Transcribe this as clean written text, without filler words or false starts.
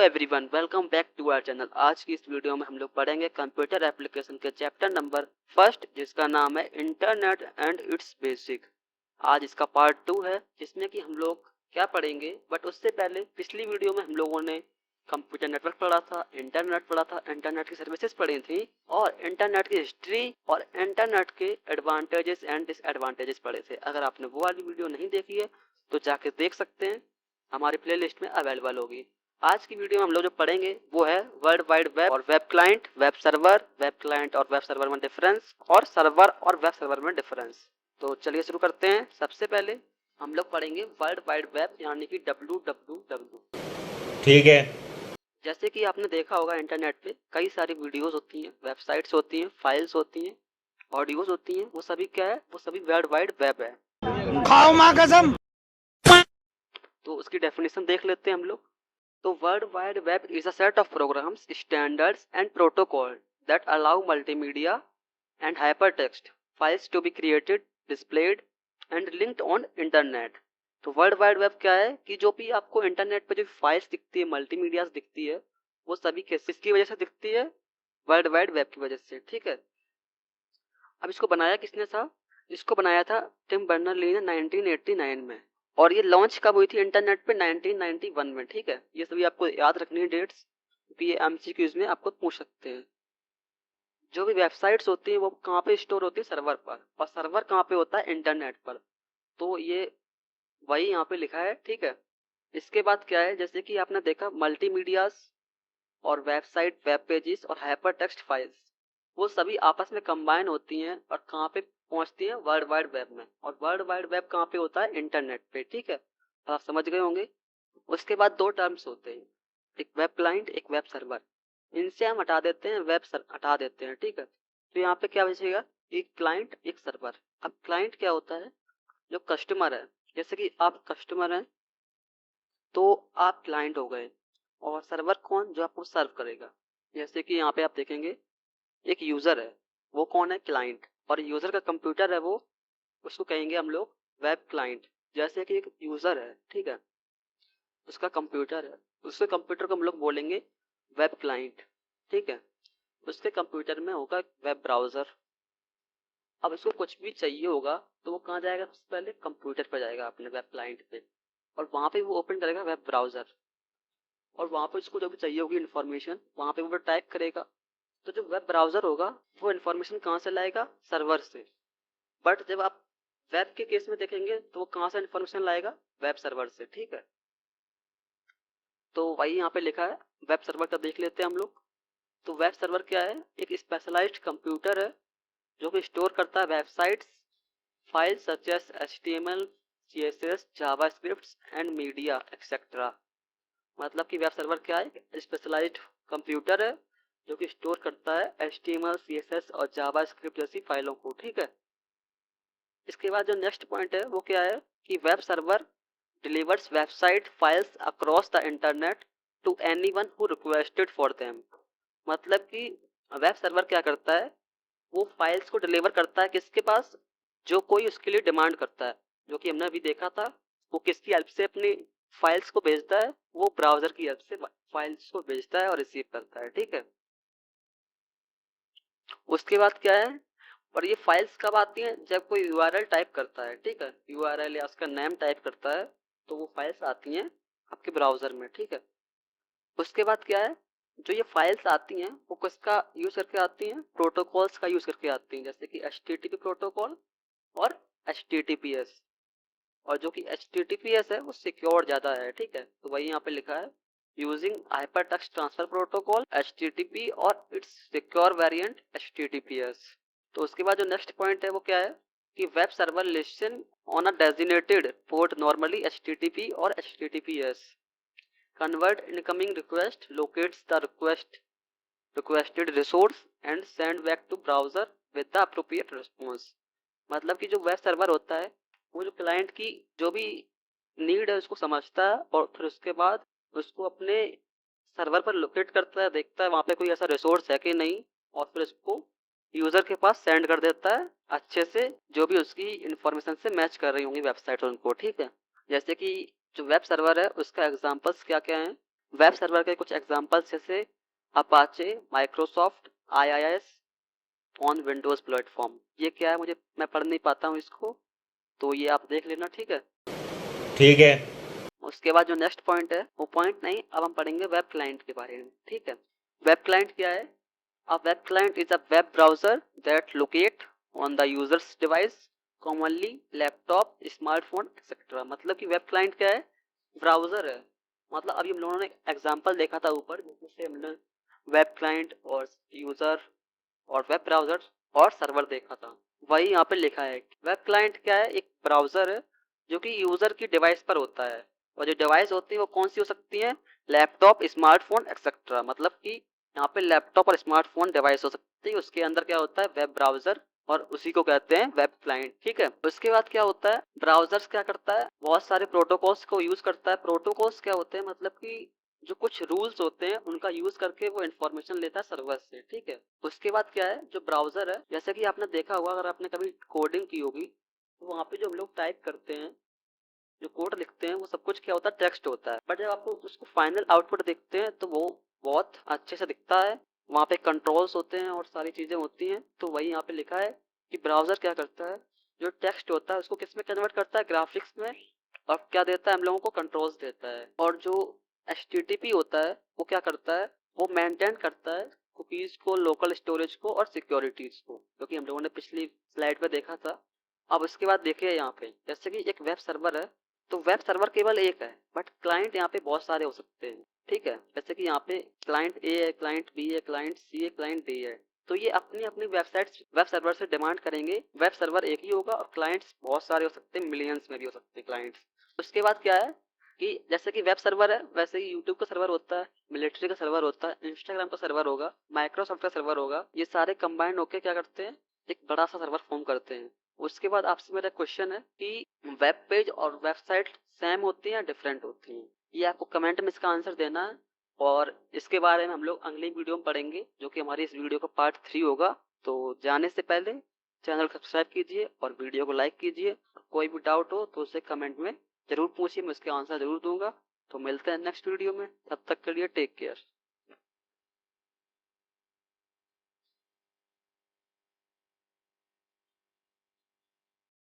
Everyone, welcome back to our channel. आज की इस वीडियो में हम लोग पढ़ेंगे कंप्यूटर एप्लीकेशन के चैप्टर नंबर फर्स्ट, जिसका नाम है इंटरनेट एंड इट्स बेसिक। आज इसका पार्ट 2 है, जिसमें कि हम लोग क्या पढ़ेंगे। बट उससे पहले पिछली वीडियो में हम लोगों ने कंप्यूटर नेटवर्क पढ़ा था, इंटरनेट पढ़ा था, इंटरनेट की सर्विसेज पढ़ी थी और इंटरनेट की हिस्ट्री और इंटरनेट के एडवांटेजेस एंड डिसएडवांटेजेस पढ़े थे। अगर आपने वो वाली वीडियो नहीं देखी है तो जाके देख सकते हैं, हमारी प्लेलिस्ट में अवेलेबल होगी। आज की वीडियो में हम लोग जो पढ़ेंगे वो है वर्ल्ड वाइड वेब और वेब क्लाइंट, वेब क्लाइंट और वेब सर्वर में डिफरेंस, और सर्वर और वेब सर्वर में डिफरेंस। तो चलिए शुरू करते हैं। सबसे पहले हम लोग पढ़ेंगे वर्ल्ड वाइड वेब, यानी कि WWW। ठीक है। जैसे कि आपने देखा होगा, इंटरनेट पे कई सारी वीडियोस होती हैं, वेबसाइट्स होती हैं, फाइल्स होती हैं, ऑडियोज होती हैं। वो सभी क्या है? वो सभी वर्ल्ड वाइड वेब है। खाओ माँ कसम। तो उसकी डेफिनेशन देख लेते हैं हम लोग। So World Wide Web is a set of programs, standards and protocol that allow multimedia and hypertext files to be created, displayed and linked on internet। तो वर्ल्ड वाइड वेब क्या है कि जो भी आपको इंटरनेट पे जो फाइल्स दिखती है, मल्टीमीडियाज दिखती है, वो सभी किसकी वजह से दिखती है? वर्ल्ड वाइड वेब की वजह से। ठीक है। अब इसको बनाया किसने था? इसको बनाया था टिम बर्नर-ली ने 1989 में, और ये लॉन्च कब हुई थी इंटरनेट पे? 1991 में। ठीक है, ये सभी आपको याद रखनी है डेट्स, क्योंकि ये एमसीक्यूज में आपको पूछ सकते हैं। जो भी वेबसाइट्स होती है वो कहाँ पे स्टोर होती है? सर्वर पर। और सर्वर कहाँ पे होता है? इंटरनेट पर। तो ये वही यहाँ पे लिखा है। ठीक है। इसके बाद क्या है, जैसे कि आपने देखा मल्टीमीडियाज और वेबसाइट, वेब पेजेस और हाइपर टेक्स्ट फाइल्स, वो सभी आपस में कंबाइन होती हैं और कहाँ पे पहुंचती हैं? वर्ल्ड वाइड वेब में। और वर्ल्ड वाइड वेब कहाँ पे होता है? इंटरनेट पे। ठीक है, आप समझ गए होंगे। उसके बाद दो टर्म्स होते हैं, एक वेब क्लाइंट, एक वेब सर्वर। इनसे हम हटा देते हैं, हटा देते हैं। ठीक है, तो यहाँ पे क्या बचेगा? एक क्लाइंट, एक सर्वर। अब क्लाइंट क्या होता है? जो कस्टमर है। जैसे कि आप कस्टमर हैं तो आप क्लाइंट हो गए, और सर्वर कौन? जो आपको सर्व करेगा। जैसे कि यहाँ पे आप देखेंगे एक यूजर है, वो कौन है? क्लाइंट। और यूजर का कंप्यूटर है, वो उसको कहेंगे हम लोग वेब क्लाइंट। जैसे कि एक यूजर है, ठीक है, उसका कंप्यूटर है, उसके कंप्यूटर को हम लोग बोलेंगे वेब क्लाइंट। ठीक है, उसके कंप्यूटर में होगा वेब ब्राउजर। अब इसको कुछ भी चाहिए होगा तो वो कहाँ जाएगा? सबसे पहले कंप्यूटर पर जाएगा, अपने वेब क्लाइंट पे, और वहां पे वो ओपन करेगा वेब ब्राउजर, और वहां पे उसको जो भी चाहिए होगी इन्फॉर्मेशन, वहां पे वो टाइप करेगा। तो जो वेब ब्राउजर होगा वो इन्फॉर्मेशन कहाँ से लाएगा? सर्वर से। बट जब आप वेब के केस में देखेंगे तो वो कहाँ से इन्फॉर्मेशन लाएगा? वेब सर्वर से। ठीक है, तो वही यहाँ पे लिखा है। वेब सर्वर का देख लेते हैं हम लोग। तो वेब सर्वर क्या है? एक स्पेशलाइज्ड कंप्यूटर है जो कि स्टोर करता है websites, files such as HTML, CSS, JavaScript and media etcetera. मतलब कि वेब सर्वर क्या है? स्पेशलाइज्ड कंप्यूटर है जो कि स्टोर करता है HTML, CSS और जावास्क्रिप्ट जैसी फाइलों को। ठीक है। इसके बाद जो नेक्स्ट पॉइंट है वो क्या है कि web server delivers website files across the internet to anyone who requested for them. मतलब कि वेब सर्वर क्या करता है? वो फाइल्स को डिलीवर करता है किसके पास? जो कोई उसके लिए डिमांड करता है। जो कि हमने अभी देखा था, वो किसकी हेल्प से अपनी फाइल्स को भेजता है? वो ब्राउजर की हेल्प से फाइल्स को भेजता है और रिसीव करता है। ठीक है। उसके बाद क्या है? और ये फाइल्स कब आती हैं? जब कोई यूआरएल टाइप करता है। ठीक है, यूआरएल या उसका नेम टाइप करता है तो वो फाइल्स आती हैं आपके ब्राउजर में। ठीक है। उसके बाद क्या है? जो ये फाइल्स आती हैं वो किसका यूज करके आती हैं? प्रोटोकॉल्स का यूज करके आती हैं, जैसे कि HTTP प्रोटोकॉल और HTTPS। और जो कि HTTPS है वो सिक्योर ज्यादा है। ठीक है, तो वही यहाँ पे लिखा है using hypertext transfer protocol HTTP और इट्स सिक्योर वेरिएंट HTTPS। तो उसके बाद जो नेक्स्ट पॉइंट है वो क्या है कि web server listen on a designated port, normally HTTP और HTTPS, convert incoming request, locates the requested resource and send back to browser with the appropriate response। मतलब कि जो वेब सर्वर होता है वो जो क्लाइंट की जो भी नीड है उसको समझता है, और फिर उसके बाद उसको अपने सर्वर पर लोकेट करता है, देखता है वहाँ पे कोई ऐसा रिसोर्स है कि नहीं, और फिर उसको यूजर के पास सेंड कर देता है अच्छे से, जो भी उसकी इंफॉर्मेशन से मैच कर रही होंगी वेबसाइट उनको। ठीक है। जैसे कि जो वेब सर्वर है उसका एग्जांपल्स क्या क्या हैं? वेब सर्वर के कुछ एग्जांपल्स जैसे Apache, Microsoft, IIS on Windows platform. ये क्या है, मैं पढ़ नहीं पाता हूँ इसको, तो ये आप देख लेना, ठीक है। ठीक है। उसके बाद जो नेक्स्ट पॉइंट है, वो पॉइंट नहीं, अब हम पढ़ेंगे वेब क्लाइंट के बारे में, ठीक है। वेब क्लाइंट क्या है? A web client is a web browser that locate on the users device, commonly laptop, smartphone etcetera. मतलब कि वेब क्लाइंट क्या है? ब्राउजर है। मतलब अभी हम लोगों ने एग्जांपल देखा था ऊपर, जिसमें हमने वेब क्लाइंट और यूजर और वेब ब्राउजर और सर्वर देखा था। वही यहाँ पे लिखा है। वेब क्लाइंट क्या है? एक ब्राउजर है जो कि यूजर की डिवाइस पर होता है, और जो डिवाइस होती है वो कौन सी हो सकती है? Laptop, smartphone etcetera. मतलब कि यहाँ पे लैपटॉप और स्मार्टफोन डिवाइस हो सकती है, उसके अंदर क्या होता है? वेब ब्राउजर, और उसी को कहते हैं वेब क्लाइंट, ठीक है। उसके बाद क्या होता है? ब्राउजर्स क्या करता है? बहुत सारे प्रोटोकॉल्स को यूज करता है। प्रोटोकॉल्स क्या होते हैं? मतलब कि जो कुछ रूल्स होते हैं उनका यूज करके वो इन्फॉर्मेशन लेता है सर्वर से, ठीक है। उसके बाद क्या है? जो ब्राउजर है, जैसे कि आपने देखा होगा, अगर आपने कभी कोडिंग की होगी, तो वहाँ पे जो हम लोग टाइप करते हैं, जो कोड लिखते हैं, वो सब कुछ क्या होता है? टेक्स्ट होता है। बट जब आप उसको फाइनल आउटपुट देखते हैं तो वो बहुत अच्छे से दिखता है। वहाँ पे कंट्रोल्स होते हैं और सारी चीजें होती हैं। तो वही यहाँ पे लिखा है कि ब्राउजर क्या करता है? जो टेक्स्ट होता है उसको किस में कन्वर्ट करता है? ग्राफिक्स में। और क्या देता है हम लोगों को? कंट्रोल्स देता है। और जो HTTP होता है वो क्या करता है? वो मेंटेन करता है कुकीज को, लोकल स्टोरेज को और सिक्योरिटीज को, क्योंकि हम लोगों ने पिछली स्लाइड पे देखा था। अब उसके बाद देखिए यहाँ पे, जैसे कि एक वेब सर्वर है, तो वेब सर्वर केवल एक है, बट क्लाइंट यहाँ पे बहुत सारे हो सकते हैं, ठीक है। जैसे कि यहाँ पे क्लाइंट A है, क्लाइंट B है, क्लाइंट C है, क्लाइंट D है। तो ये अपनी अपनी वेबसाइट वेब सर्वर से डिमांड करेंगे। वेब सर्वर एक ही होगा और क्लाइंट्स बहुत सारे हो सकते हैं, मिलियंस में भी हो सकते हैं क्लाइंट्स। उसके बाद क्या है कि जैसे कि वेब सर्वर है, वैसे ही यूट्यूब का सर्वर होता है, मिलिट्री का सर्वर होता है, इंस्टाग्राम का सर्वर होगा, माइक्रोसॉफ्ट का सर्वर होगा। ये सारे कंबाइंड होकर क्या करते हैं? एक बड़ा सा सर्वर फॉर्म करते हैं। उसके बाद आपसे मेरा क्वेश्चन है कि वेब पेज और वेबसाइट सेम होती हैं या डिफरेंट होती हैं? ये आपको कमेंट में इसका आंसर देना है। और इसके बारे में हम लोग अगली वीडियो में पढ़ेंगे, जो कि हमारी इस वीडियो का पार्ट 3 होगा। तो जाने से पहले चैनल को सब्सक्राइब कीजिए और वीडियो को लाइक कीजिए। कोई भी डाउट हो तो उसे कमेंट में जरूर पूछिए, मैं उसके आंसर जरूर दूंगा। तो मिलते हैं नेक्स्ट वीडियो में, तब तक के लिए टेक केयर।